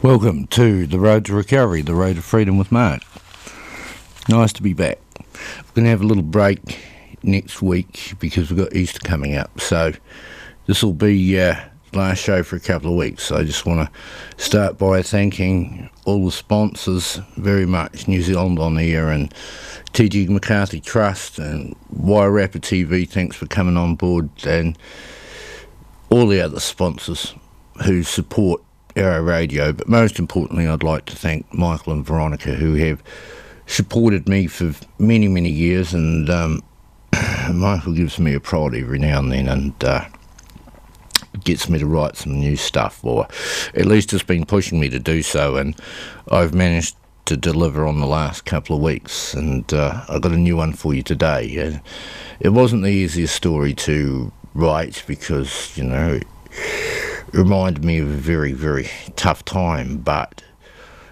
Welcome to the Road to Recovery, the Road to Freedom with Mark. Nice to be back. We're going to have a little break next week because we've got Easter coming up. So this will be the last show for a couple of weeks. So I just want to start by thanking all the sponsors very much. New Zealand On Air and T.G. McCarthy Trust and Wairarapa TV, thanks for coming on board, and all the other sponsors who support our radio. But most importantly, I'd like to thank Michael and Veronica, who have supported me for many, many years, and Michael gives me a prod every now and then and gets me to write some new stuff, or at least has been pushing me to do so, and I've managed to deliver on the last couple of weeks, and I've got a new one for you today. It wasn't the easiest story to write because, it reminded me of a very, very tough time, but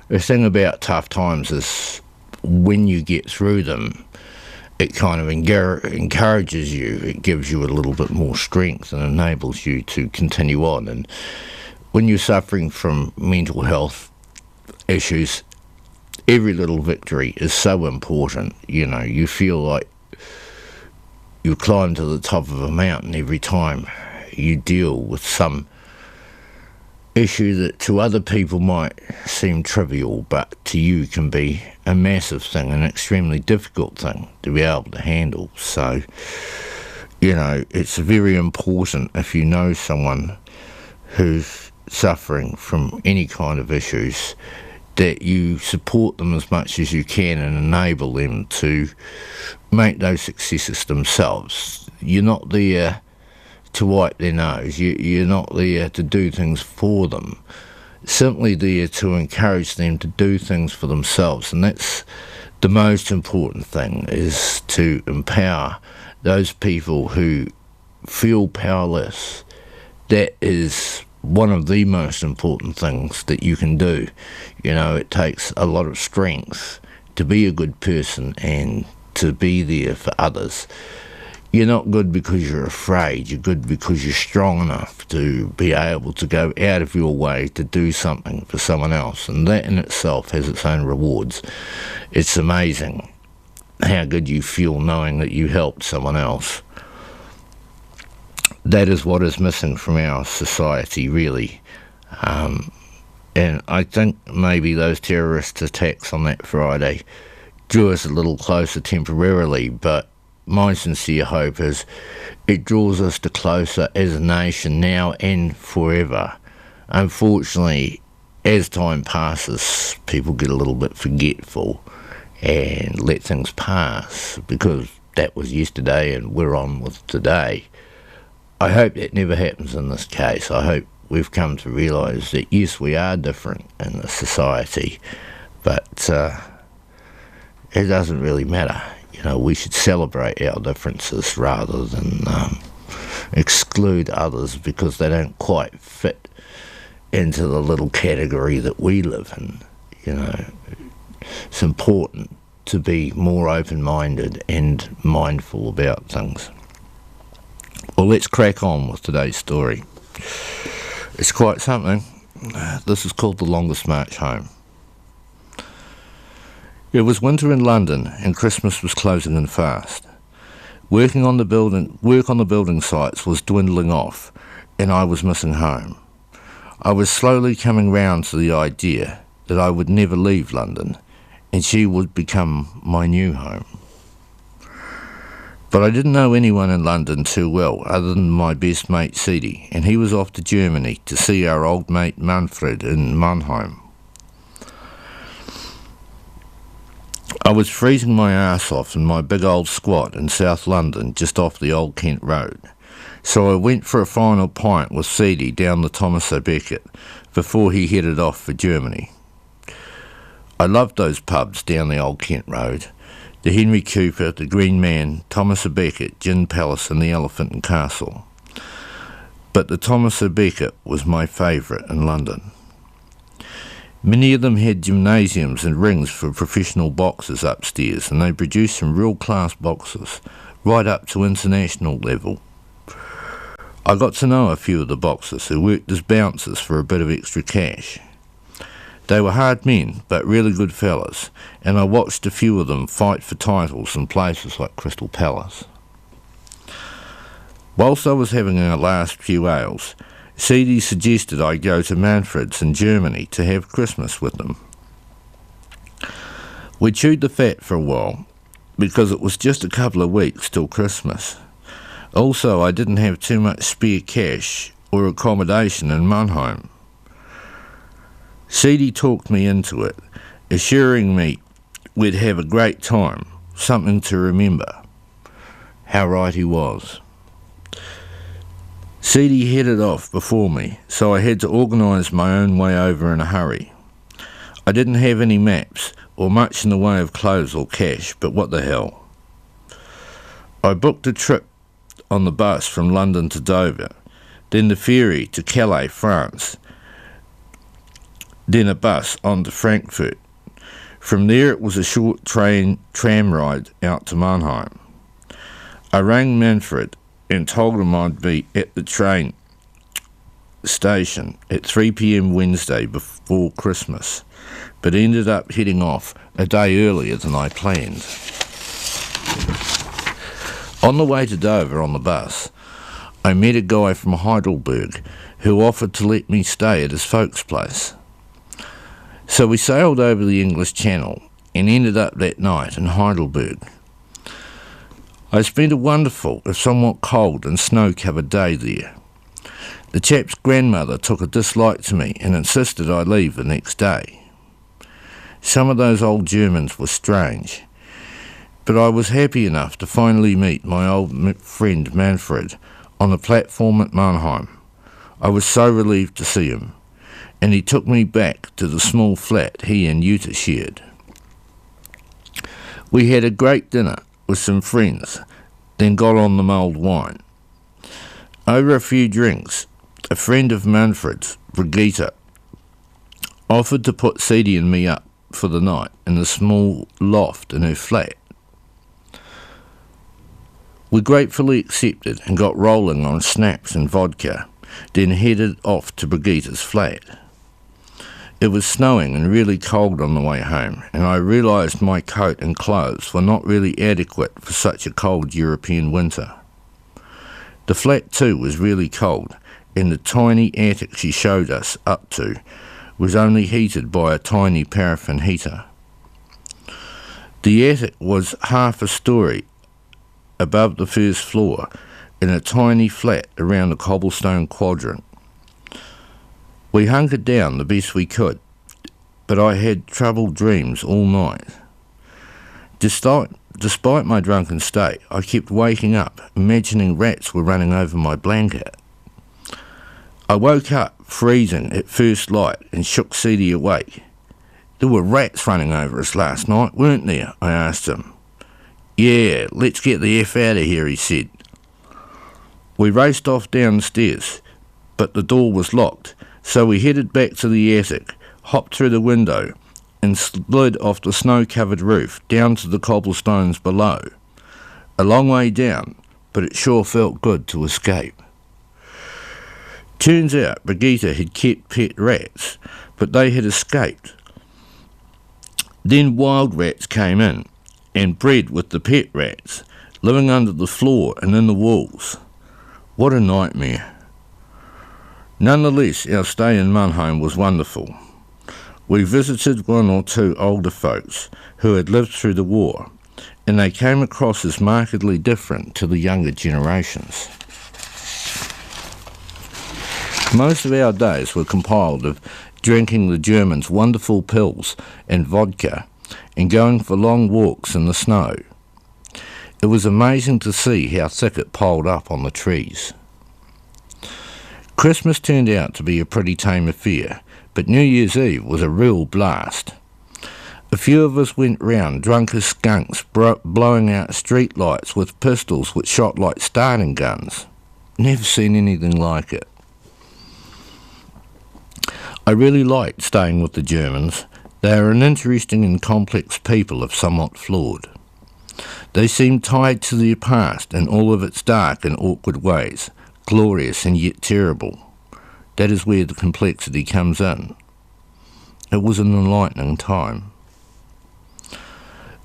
the thing about tough times is when you get through them, it kind of encourages you, it gives you a little bit more strength and enables you to continue on. And when you're suffering from mental health issues, every little victory is so important. You feel like you climb to the top of a mountain every time you deal with some issue that to other people might seem trivial, but to you can be a massive thing, an extremely difficult thing to be able to handle. So, it's very important, if you know someone who's suffering from any kind of issues, that you support them as much as you can and enable them to make those successes themselves. You're not there to wipe their nose. You're not there to do things for them. Simply there to encourage them to do things for themselves. And that's the most important thing, is to empower those people who feel powerless. That is one of the most important things that you can do. It takes a lot of strength to be a good person and to be there for others. You're not good because you're afraid. You're good because you're strong enough to be able to go out of your way to do something for someone else. And that in itself has its own rewards. It's amazing how good you feel knowing that you helped someone else. That is what is missing from our society, really. And I think maybe those terrorist attacks on that Friday drew us a little closer temporarily, but my sincere hope is it draws us to closer as a nation now and forever. Unfortunately, as time passes, people get a little bit forgetful and let things pass because that was yesterday and we're on with today. I hope that never happens in this case. I hope we've come to realise that yes, we are different in the society, but it doesn't really matter. We should celebrate our differences rather than exclude others because they don't quite fit into the little category that we live in. It's important to be more open-minded and mindful about things. Well, let's crack on with today's story. It's quite something. This is called The Longest March Home. It was winter in London and Christmas was closing in fast. Work on the building sites was dwindling off and I was missing home. I was slowly coming round to the idea that I would never leave London and she would become my new home. But I didn't know anyone in London too well other than my best mate Cedi, and he was off to Germany to see our old mate Manfred in Mannheim. I was freezing my arse off in my big old squat in South London just off the Old Kent Road, so I went for a final pint with Cedi down the Thomas à Becket before he headed off for Germany. I loved those pubs down the Old Kent Road, the Henry Cooper, the Green Man, Thomas à Becket, Gin Palace and the Elephant and Castle. But the Thomas à Becket was my favourite in London. Many of them had gymnasiums and rings for professional boxers upstairs, and they produced some real class boxers, right up to international level. I got to know a few of the boxers who worked as bouncers for a bit of extra cash. They were hard men, but really good fellas, and I watched a few of them fight for titles in places like Crystal Palace. Whilst I was having our last few ales, Seedy suggested I go to Manfred's in Germany to have Christmas with them. We chewed the fat for a while, because it was just a couple of weeks till Christmas. Also, I didn't have too much spare cash or accommodation in Mannheim. Seedy talked me into it, assuring me we'd have a great time, something to remember. How right he was. Seedy headed off before me, so I had to organise my own way over in a hurry. I didn't have any maps, or much in the way of clothes or cash, but what the hell. I booked a trip on the bus from London to Dover, then the ferry to Calais, France, then a bus on to Frankfurt. From there it was a short tram ride out to Mannheim. I rang Manfred and told him I'd be at the train station at 3 p.m. Wednesday before Christmas, but ended up heading off a day earlier than I planned. On the way to Dover on the bus, I met a guy from Heidelberg who offered to let me stay at his folks' place. So we sailed over the English Channel and ended up that night in Heidelberg. I spent a wonderful, if somewhat cold and snow-covered day there. The chap's grandmother took a dislike to me and insisted I leave the next day. Some of those old Germans were strange, but I was happy enough to finally meet my old friend Manfred on the platform at Mannheim. I was so relieved to see him, and he took me back to the small flat he and Jutta shared. We had a great dinner with some friends, then got on the mulled wine. Over a few drinks, a friend of Manfred's, Brigitte, offered to put Seedy and me up for the night in the small loft in her flat. We gratefully accepted and got rolling on schnapps and vodka, then headed off to Brigitte's flat. It was snowing and really cold on the way home, and I realised my coat and clothes were not really adequate for such a cold European winter. The flat too was really cold, and the tiny attic she showed us up to was only heated by a tiny paraffin heater. The attic was half a story above the first floor in a tiny flat around a cobblestone quadrant. We hunkered down the best we could, but I had troubled dreams all night. Despite my drunken state, I kept waking up, imagining rats were running over my blanket. I woke up, freezing at first light, and shook Seedy awake. "There were rats running over us last night, weren't there?" I asked him. "Yeah, let's get the F out of here," he said. We raced off downstairs, but the door was locked, so we headed back to the attic, hopped through the window, and slid off the snow-covered roof down to the cobblestones below. A long way down, but it sure felt good to escape. Turns out Brigitte had kept pet rats, but they had escaped. Then wild rats came in and bred with the pet rats, living under the floor and in the walls. What a nightmare. Nonetheless, our stay in Mannheim was wonderful. We visited one or two older folks who had lived through the war, and they came across as markedly different to the younger generations. Most of our days were compiled of drinking the Germans' wonderful pills and vodka and going for long walks in the snow. It was amazing to see how thick it piled up on the trees. Christmas turned out to be a pretty tame affair, but New Year's Eve was a real blast. A few of us went round drunk as skunks, blowing out street lights with pistols which shot like starting guns. Never seen anything like it. I really liked staying with the Germans. They are an interesting and complex people if somewhat flawed. They seem tied to their past in all of its dark and awkward ways, glorious and yet terrible. That is where the complexity comes in. It was an enlightening time.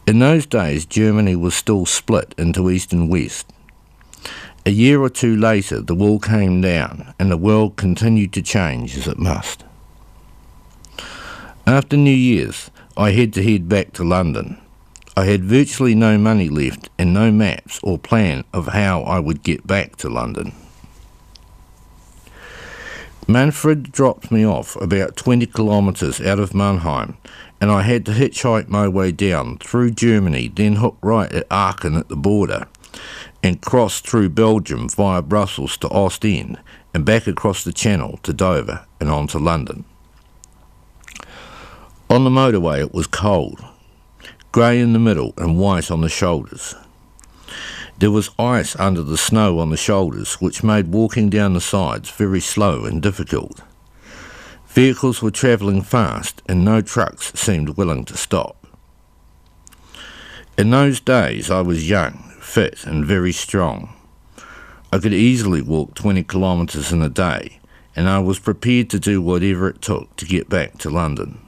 In those days, Germany was still split into East and West. A year or two later, the wall came down, and the world continued to change as it must. After New Year's, I had to head back to London. I had virtually no money left and no maps or plan of how I would get back to London. Manfred dropped me off about 20 kilometres out of Mannheim, and I had to hitchhike my way down through Germany, then hook right at Aachen at the border, and cross through Belgium via Brussels to Ostend, and back across the Channel to Dover and on to London. On the motorway it was cold, grey in the middle and white on the shoulders. There was ice under the snow on the shoulders, which made walking down the sides very slow and difficult. Vehicles were travelling fast and no trucks seemed willing to stop. In those days I was young, fit and very strong. I could easily walk 20 kilometres in a day, and I was prepared to do whatever it took to get back to London.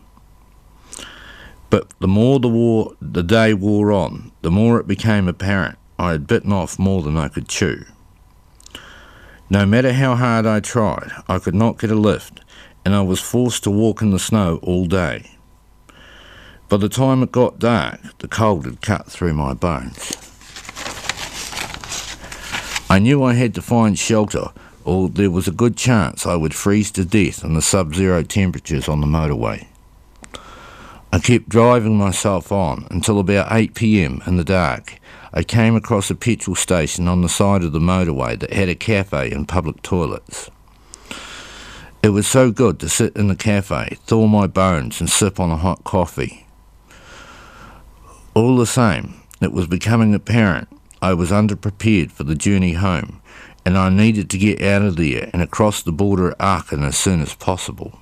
But the more the day wore on, the more it became apparent I had bitten off more than I could chew. No matter how hard I tried, I could not get a lift, and I was forced to walk in the snow all day. By the time it got dark, the cold had cut through my bones. I knew I had to find shelter, or there was a good chance I would freeze to death in the sub-zero temperatures on the motorway. I kept driving myself on until about 8 p.m. in the dark. I came across a petrol station on the side of the motorway that had a cafe and public toilets. It was so good to sit in the cafe, thaw my bones and sip on a hot coffee. All the same, it was becoming apparent I was underprepared for the journey home, and I needed to get out of there and across the border at Aachen as soon as possible.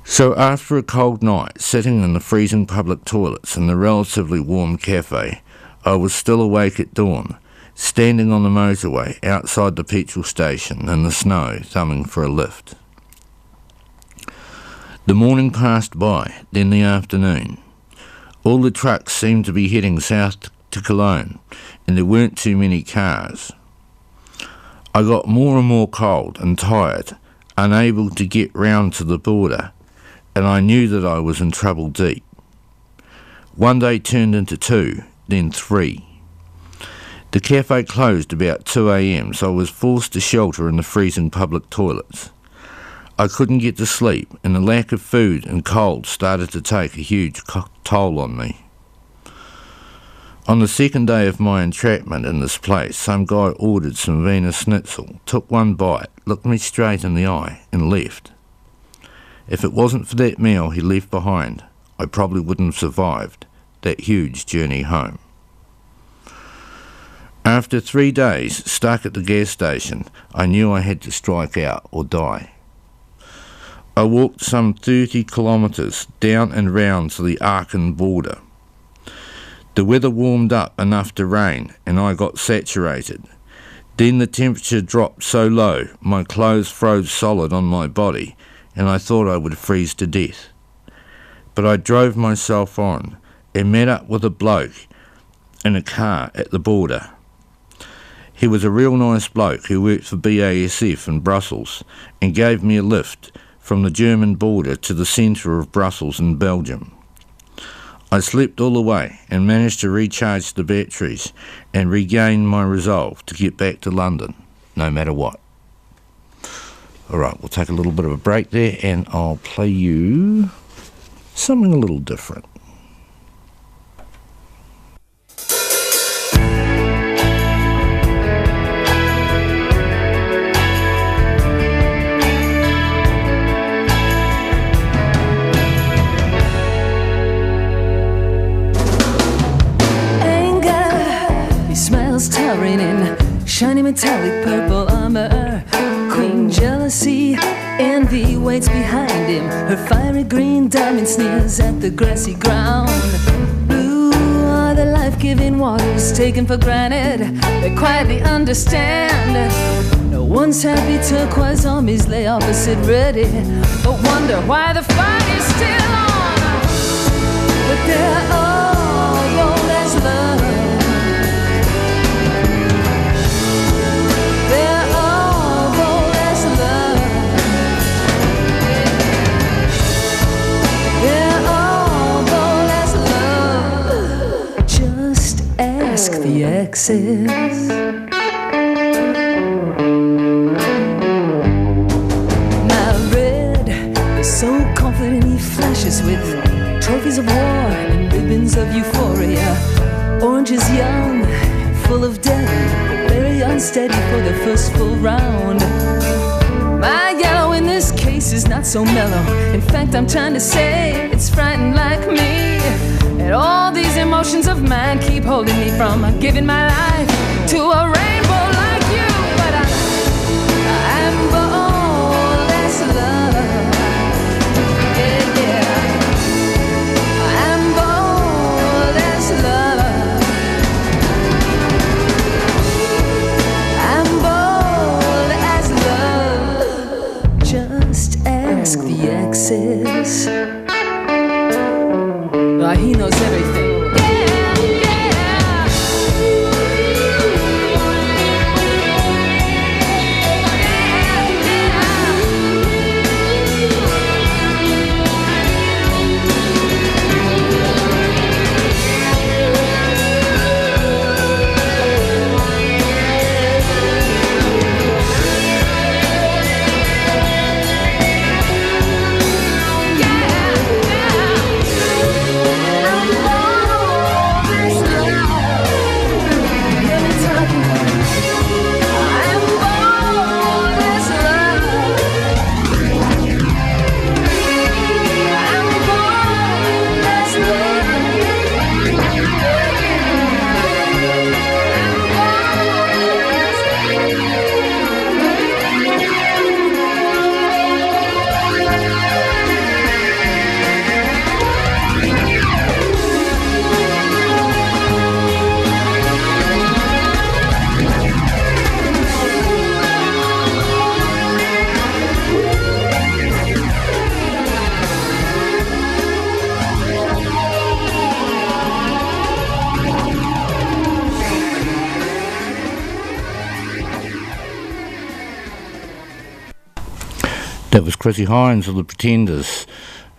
So after a cold night, sitting in the freezing public toilets in the relatively warm cafe, I was still awake at dawn, standing on the motorway outside the petrol station in the snow, thumbing for a lift. The morning passed by, then the afternoon. All the trucks seemed to be heading south to Cologne, and there weren't too many cars. I got more and more cold and tired, unable to get round to the border, and I knew that I was in trouble deep. One day turned into 2, then 3. The cafe closed about 2 a.m, so I was forced to shelter in the freezing public toilets. I couldn't get to sleep, and the lack of food and cold started to take a huge toll on me. On the second day of my entrapment in this place, some guy ordered some Wiener Schnitzel, took one bite, looked me straight in the eye, and left. If it wasn't for that meal he left behind, I probably wouldn't have survived that huge journey home. After 3 days stuck at the gas station, I knew I had to strike out or die. I walked some 30 kilometres down and round to the Aachen border. The weather warmed up enough to rain, and I got saturated. Then the temperature dropped so low, my clothes froze solid on my body, and I thought I would freeze to death. But I drove myself on and met up with a bloke in a car at the border. He was a real nice bloke who worked for BASF in Brussels and gave me a lift from the German border to the centre of Brussels in Belgium. I slept all the way and managed to recharge the batteries and regain my resolve to get back to London, no matter what. Alright, we'll take a little bit of a break there and I'll play you something a little different. Towering in shiny metallic purple armor, queen jealousy, envy waits behind him. Her fiery green diamond sneers at the grassy ground. Blue are the life-giving waters taken for granted. They quietly understand No one's happy turquoise armies lay opposite ready, but wonder why the fight is still on. But they're all bold as love. They're all bold as love. They're all bold as love. Just ask the exes. So confident he flashes with trophies of war and ribbons of euphoria. Orange is young, full of debt, very unsteady for the first full round. My yellow in this case is not so mellow. In fact, I'm trying to say it's frightened like me. And all these emotions of mine keep holding me from giving my life to a rainbow like you. But I'm bold as love. Ask the exes. He knows everything. That was Chrissy Hines of the Pretenders,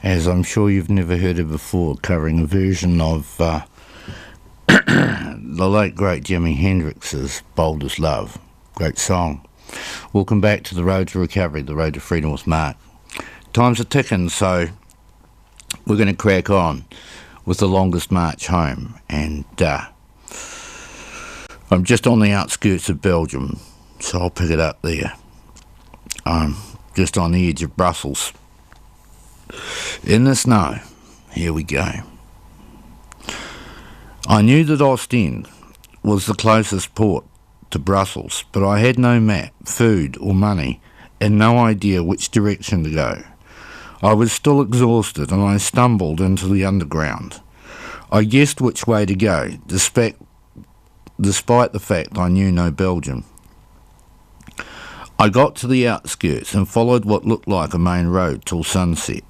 as I'm sure you've never heard her before, covering a version of the late great Jimi Hendrix's Bold as Love. Great song. Welcome back to the Road to Recovery, the Road to Freedom with Mark. Time's a ticking, so we're going to crack on with the longest march home, and I'm just on the outskirts of Belgium, so I'll pick it up there. Just on the edge of Brussels. In the snow. Here we go. I knew that Ostend was the closest port to Brussels, but I had no map, food or money, and no idea which direction to go. I was still exhausted, and I stumbled into the underground. I guessed which way to go, despite the fact I knew no Belgian. I got to the outskirts and followed what looked like a main road till sunset.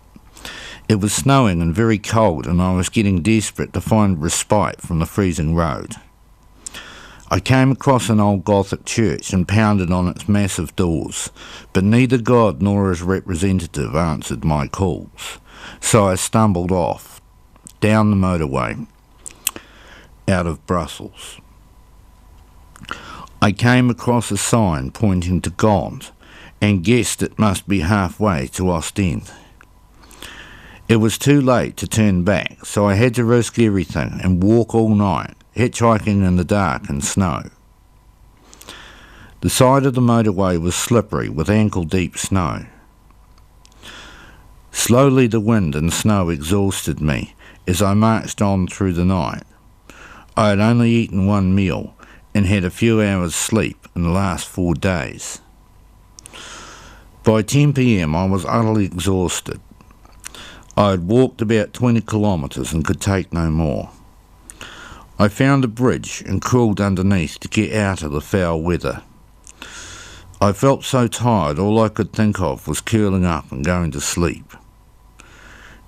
It was snowing and very cold, and I was getting desperate to find respite from the freezing road. I came across an old Gothic church and pounded on its massive doors, but neither God nor his representative answered my calls, so I stumbled off, down the motorway, out of Brussels. I came across a sign pointing to Gond and guessed it must be halfway to Ostend. It was too late to turn back, so I had to risk everything and walk all night, hitchhiking in the dark and snow. The side of the motorway was slippery with ankle-deep snow. Slowly the wind and snow exhausted me as I marched on through the night. I had only eaten one meal and had a few hours sleep in the last 4 days. By 10 p.m. I was utterly exhausted. I had walked about 20 kilometres and could take no more. I found a bridge and crawled underneath to get out of the foul weather. I felt so tired, all I could think of was curling up and going to sleep.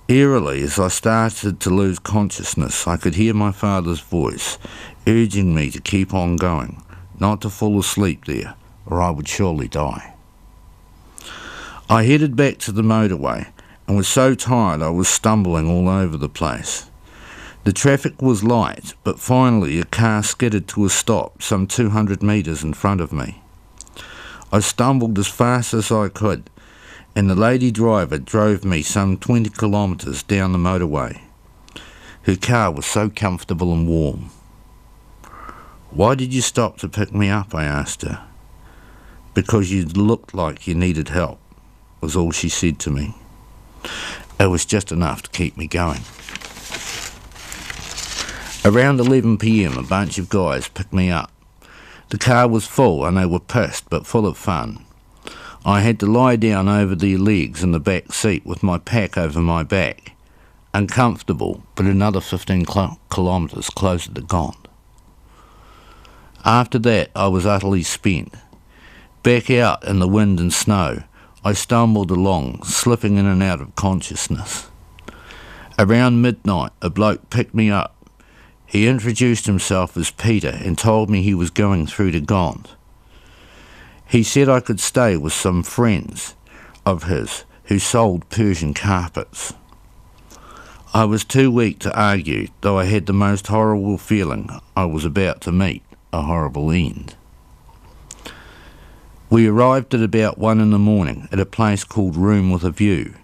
Eerily, as I started to lose consciousness, I could hear my father's voice urging me to keep on going, not to fall asleep there, or I would surely die. I headed back to the motorway and was so tired I was stumbling all over the place. The traffic was light, but finally a car skidded to a stop some 200 metres in front of me. I stumbled as fast as I could, and the lady driver drove me some 20 kilometres down the motorway. Her car was so comfortable and warm. "Why did you stop to pick me up?" I asked her. "Because you looked like you needed help," was all she said to me. It was just enough to keep me going. Around 11 p.m, a bunch of guys picked me up. The car was full and they were pissed but full of fun. I had to lie down over their legs in the back seat with my pack over my back. Uncomfortable, but another 15 kilometres closer to Gond. After that, I was utterly spent. Back out in the wind and snow, I stumbled along, slipping in and out of consciousness. Around midnight, a bloke picked me up. He introduced himself as Peter and told me he was going through to Gond. He said I could stay with some friends of his who sold Persian carpets. I was too weak to argue, though I had the most horrible feeling I was about to meet a horrible end. We arrived at about 1 in the morning at a place called Room with a View,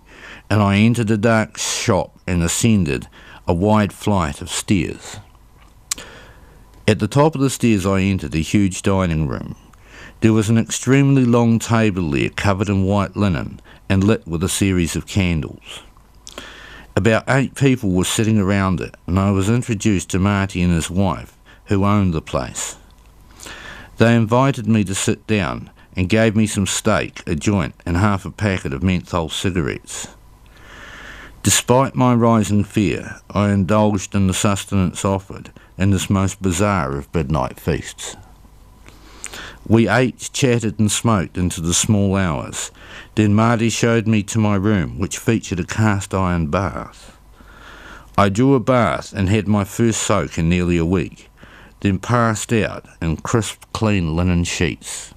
and I entered a dark shop and ascended a wide flight of stairs. At the top of the stairs I entered a huge dining room. There was an extremely long table there covered in white linen and lit with a series of candles. About 8 people were sitting around it, and I was introduced to Marty and his wife, who owned the place. They invited me to sit down and gave me some steak, a joint, and half a packet of menthol cigarettes. Despite my rising fear, I indulged in the sustenance offered in this most bizarre of midnight feasts. We ate, chatted and smoked into the small hours. Then Marty showed me to my room, which featured a cast iron bath. I drew a bath and had my first soak in nearly a week, then passed out in crisp, clean linen sheets.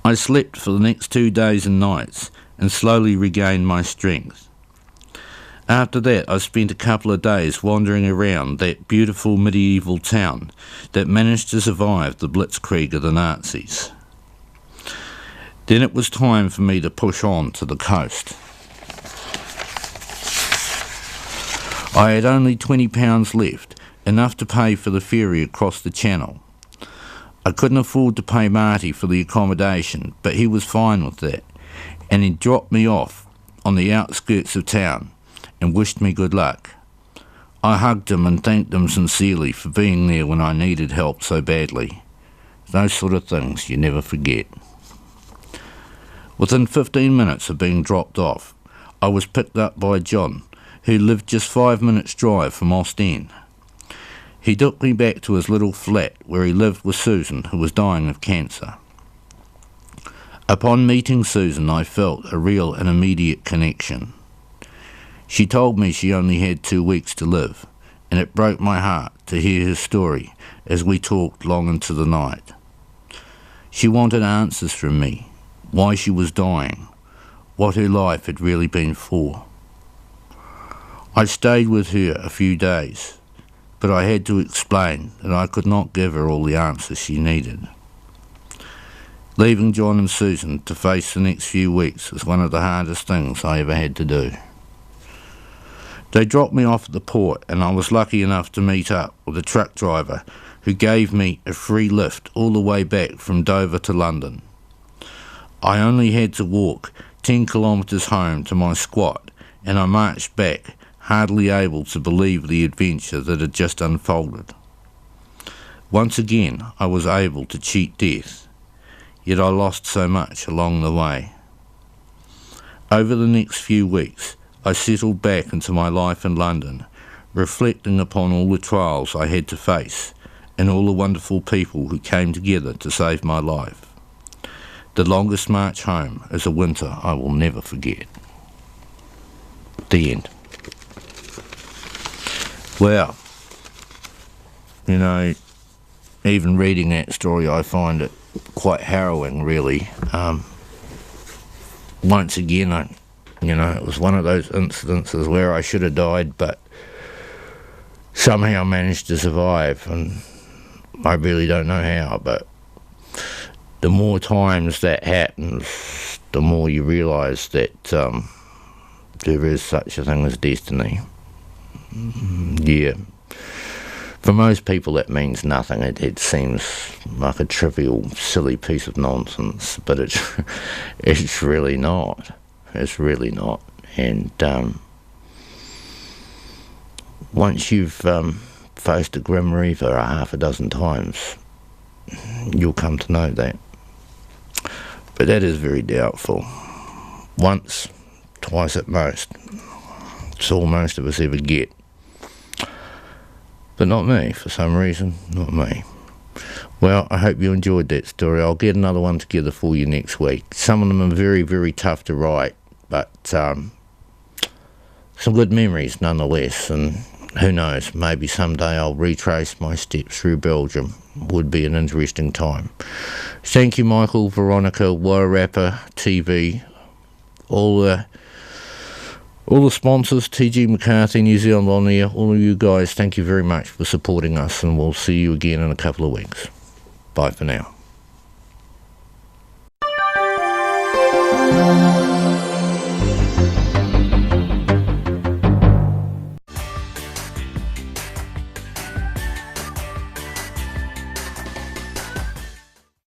I slept for the next 2 days and nights and slowly regained my strength. After that, I spent a couple of days wandering around that beautiful medieval town that managed to survive the blitzkrieg of the Nazis. Then it was time for me to push on to the coast. I had only £20 left, enough to pay for the ferry across the channel. I couldn't afford to pay Marty for the accommodation, but he was fine with that, and he dropped me off on the outskirts of town and wished me good luck. I hugged him and thanked him sincerely for being there when I needed help so badly. Those sort of things you never forget. Within 15 minutes of being dropped off, I was picked up by John, who lived just 5 minutes' drive from Ostend. He took me back to his little flat where he lived with Susan, who was dying of cancer. Upon meeting Susan, I felt a real and immediate connection. She told me she only had 2 weeks to live, and it broke my heart to hear her story as we talked long into the night. She wanted answers from me, why she was dying, what her life had really been for. I stayed with her a few days, but I had to explain that I could not give her all the answers she needed. Leaving John and Susan to face the next few weeks was one of the hardest things I ever had to do. They dropped me off at the port, and I was lucky enough to meet up with a truck driver who gave me a free lift all the way back from Dover to London. I only had to walk 10 kilometres home to my squat, and I marched back, hardly able to believe the adventure that had just unfolded. Once again, I was able to cheat death, yet I lost so much along the way. Over the next few weeks, I settled back into my life in London, reflecting upon all the trials I had to face and all the wonderful people who came together to save my life. The longest march home is a winter I will never forget. The end. Well, you know, even reading that story, I find it quite harrowing, really. Once again, it was one of those incidences where I should have died, but somehow managed to survive, and I really don't know how, but the more times that happens, the more you realise that there is such a thing as destiny. Yeah. For most people that means nothing. It seems like a trivial, silly piece of nonsense, but it's really not. It's really not. And once you've faced a grim reaper a half a dozen times, you'll come to know that. But that is very doubtful. Once, twice at most. It's all most of us ever get. But not me, for some reason, not me. Well, I hope you enjoyed that story. I'll get another one together for you next week. Some of them are very, very tough to write, but some good memories nonetheless. And who knows, maybe someday I'll retrace my steps through Belgium. Would be an interesting time. Thank you, Michael, Veronica, Wairarapa TV, all the sponsors, TG McCarthy, New Zealand On Air, all of you guys, thank you very much for supporting us, and we'll see you again in a couple of weeks. Bye for now.